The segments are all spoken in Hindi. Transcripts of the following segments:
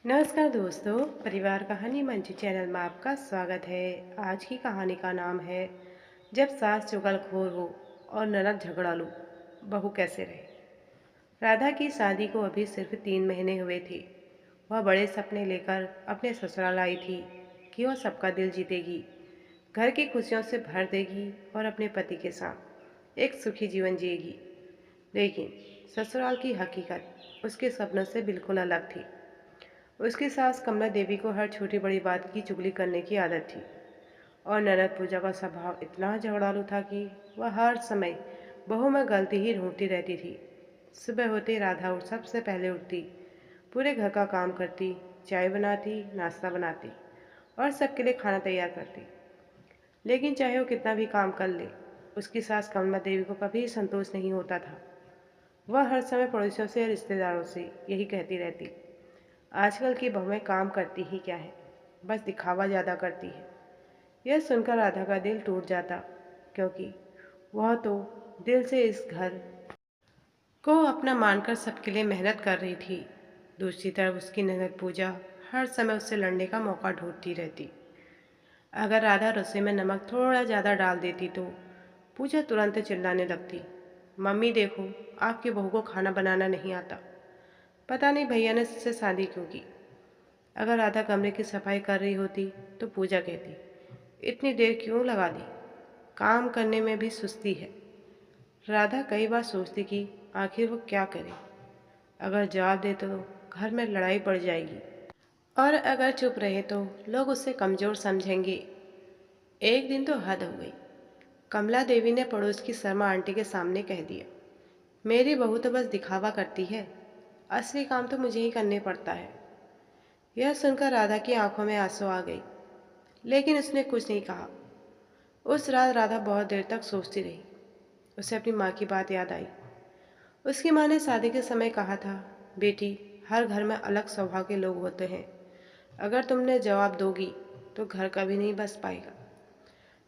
नमस्कार दोस्तों, परिवार कहानी मंच चैनल में आपका स्वागत है। आज की कहानी का नाम है जब सास चुगलखोर हो और ननद झगड़ालू, बहू कैसे रहे। राधा की शादी को अभी सिर्फ 3 महीने हुए थे। वह बड़े सपने लेकर अपने ससुराल आई थी कि वह सबका दिल जीतेगी, घर की खुशियों से भर देगी और अपने पति के साथ एक सुखी जीवन जिएगी। लेकिन ससुराल की हकीकत उसके सपनों से बिल्कुल अलग थी। उसकी सास कमला देवी को हर छोटी बड़ी बात की चुगली करने की आदत थी और ननद पूजा का स्वभाव इतना झगड़ालू था कि वह हर समय बहू में गलती ही ढूंढती रहती थी। सुबह होते राधा सबसे पहले उठती, पूरे घर का काम करती, चाय बनाती, नाश्ता बनाती और सबके लिए खाना तैयार करती। लेकिन चाहे वो कितना भी काम कर ले, उसकी सास कमला देवी को कभी संतोष नहीं होता था। वह हर समय पड़ोसियों से और रिश्तेदारों से यही कहती रहती, आजकल की बहुएं काम करती ही क्या है, बस दिखावा ज़्यादा करती है। यह सुनकर राधा का दिल टूट जाता, क्योंकि वह तो दिल से इस घर को अपना मानकर सबके लिए मेहनत कर रही थी। दूसरी तरफ उसकी ननद पूजा हर समय उससे लड़ने का मौका ढूंढती रहती। अगर राधा रसोई में नमक थोड़ा ज़्यादा डाल देती तो पूजा तुरंत चिल्लाने लगती, मम्मी देखो, आपकी बहू को खाना बनाना नहीं आता, पता नहीं भैया ने उससे शादी क्यों की। अगर राधा कमरे की सफाई कर रही होती तो पूजा कहती, इतनी देर क्यों लगा दी, काम करने में भी सुस्ती है। राधा कई बार सोचती कि आखिर वो क्या करे। अगर जवाब दे तो घर में लड़ाई बढ़ जाएगी और अगर चुप रहे तो लोग उसे कमज़ोर समझेंगे। एक दिन तो हद हो गई। कमला देवी ने पड़ोस की शर्मा आंटी के सामने कह दिया, मेरी बहू तो बस दिखावा करती है, असली काम तो मुझे ही करने पड़ता है। यह सुनकर राधा की आंखों में आंसू आ गई, लेकिन उसने कुछ नहीं कहा। उस रात राधा बहुत देर तक सोचती रही। उसे अपनी माँ की बात याद आई। उसकी माँ ने शादी के समय कहा था, बेटी, हर घर में अलग स्वभाव के लोग होते हैं, अगर तुमने जवाब दोगी तो घर कभी नहीं बस पाएगा,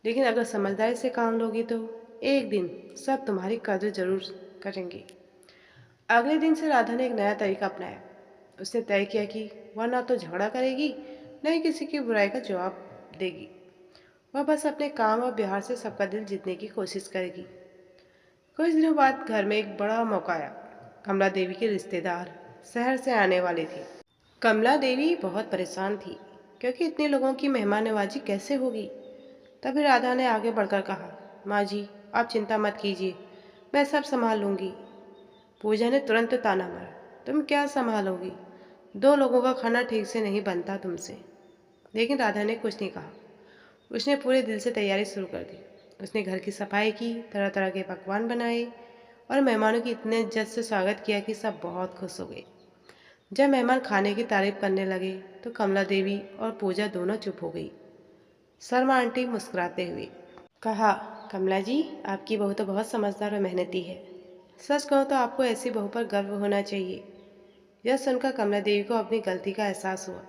लेकिन अगर समझदारी से काम लोगी तो एक दिन सब तुम्हारी कदर जरूर करेंगे। अगले दिन से राधा ने एक नया तरीका अपनाया। उसने तय किया कि वह ना तो झगड़ा करेगी, न ही किसी की बुराई का जवाब देगी। वह बस अपने काम और व्यवहार से सबका दिल जीतने की कोशिश करेगी। कुछ दिनों बाद घर में एक बड़ा मौका आया। कमला देवी के रिश्तेदार शहर से आने वाले थे। कमला देवी बहुत परेशान थी, क्योंकि इतने लोगों की मेहमान नवाजी कैसे होगी। तभी राधा ने आगे बढ़कर कहा, माँ जी, आप चिंता मत कीजिए, मैं सब संभाल लूँगी। पूजा ने तुरंत ताना मारा, तुम क्या संभालोगी, 2 लोगों का खाना ठीक से नहीं बनता तुमसे। लेकिन राधा ने कुछ नहीं कहा। उसने पूरे दिल से तैयारी शुरू कर दी। उसने घर की सफाई की, तरह तरह के पकवान बनाए और मेहमानों की इतने इज्जत से स्वागत किया कि सब बहुत खुश हो गए। जब मेहमान खाने की तारीफ करने लगे तो कमला देवी और पूजा दोनों चुप हो गई। शर्मा आंटी मुस्कुराते हुए कहा, कमला जी, आपकी बहू तो बहुत समझदार और मेहनती है। सच कहूँ तो आपको ऐसी बहू पर गर्व होना चाहिए। यह सुनकर कमला देवी को अपनी गलती का एहसास हुआ।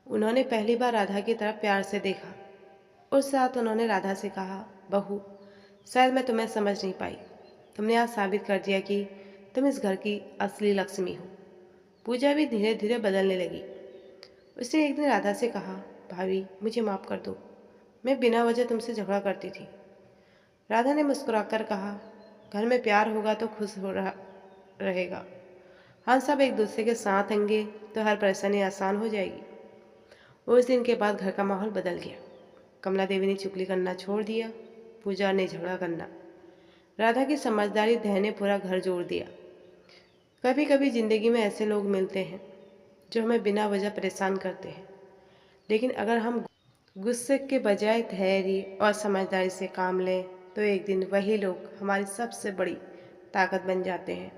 उन्होंने पहली बार राधा की तरफ प्यार से देखा। उस रात उन्होंने राधा से कहा, बहू, शायद मैं तुम्हें समझ नहीं पाई। तुमने आज साबित कर दिया कि तुम इस घर की असली लक्ष्मी हो। पूजा भी धीरे धीरे बदलने लगी। उसने एक दिन राधा से कहा, भाभी, मुझे माफ़ कर दो, मैं बिना वजह तुमसे झगड़ा करती थी। राधा ने मुस्कुराकर कहा, घर में प्यार होगा तो खुश हो रहा रहेगा। हम सब एक दूसरे के साथ होंगे तो हर परेशानी आसान हो जाएगी। उस दिन के बाद घर का माहौल बदल गया। कमला देवी ने चुगली करना छोड़ दिया, पूजा ने झगड़ा करना, राधा की समझदारी धैर्य ने पूरा घर जोड़ दिया। कभी कभी जिंदगी में ऐसे लोग मिलते हैं जो हमें बिना वजह परेशान करते हैं, लेकिन अगर हम गुस्से के बजाय धैर्य और समझदारी से काम लें तो एक दिन वही लोग हमारी सबसे बड़ी ताकत बन जाते हैं।